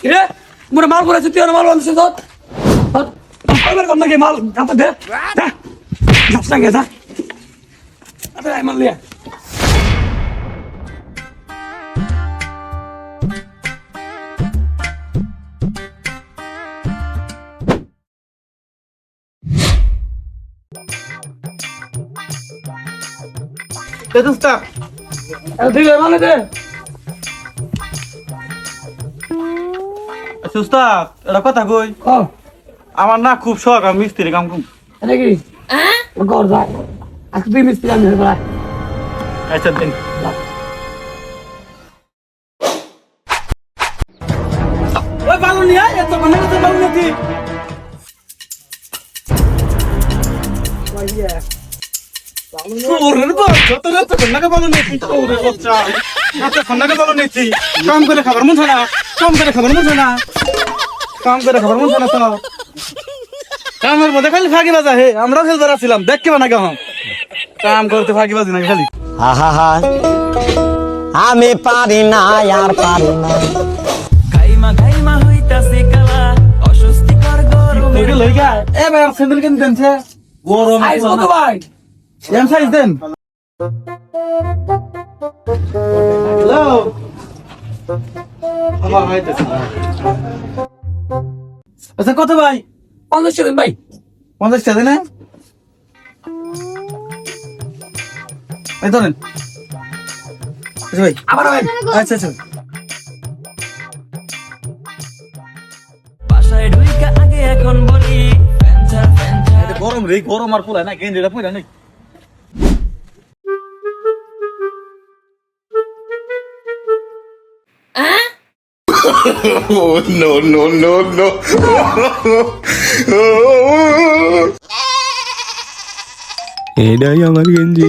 কিরে মোরে মাল করেছে তুই মাল আনছিস তো কয়বার কম নাকি মাল হাতে দে যাস না গেছা আরে মাল লিয়া দোস্ত ঠিক আছে মাল দে সুস্তা এটা কথা কই ও আমার না খুব শখ আমি মিস্ত্রি কাম করব নাকি কর যা আজকে তুই মিস্ত্রি আমি ধরে আচ্ছা দিন ওই বালু নিয়ে এত মনে করতে বালু নাকি ওরে বাবা যত রাত ফন্নাকে বালু নেছি ওরে বাচ্চা রাতে ফন্নাকে বালু নেছি কাম করে খাবার মন না কাম করে খাবার মন না কাম করে খাবার মন না তো কামের মধ্যে খালি ফাঁকি বাজা হে আমরাও খেলতে আসছিলাম দেখ কে বানা কেমন কাম করতে ফাঁকি বাজি না খালি আহা আমি পারি না আর পারি না গাইমা গাইমা হইতাছে কালা অস্বস্তিকর গরম তোকে লই গা এ ভাই স্যান্ডেল কেন দেনছে গরম আইস কত ভাই এম সাইজ দেন হ্যালো আমার হইতাছে আচ্ছা কত ভাই 50 দিন ভাই 50 টাকা দেন এই ধরেন আচ্ছা ভাই আবার ভাই আচ্ছা আচ্ছা বাসায় ঢুইকা আগে এখন বলি ফ্যানচার ফ্যানচার এটা গরম রে গরম আর পোলা না গেঞ্জিটা পয়রা নাই Oh, no, no, no, no. এটাই আমার গেঞ্জি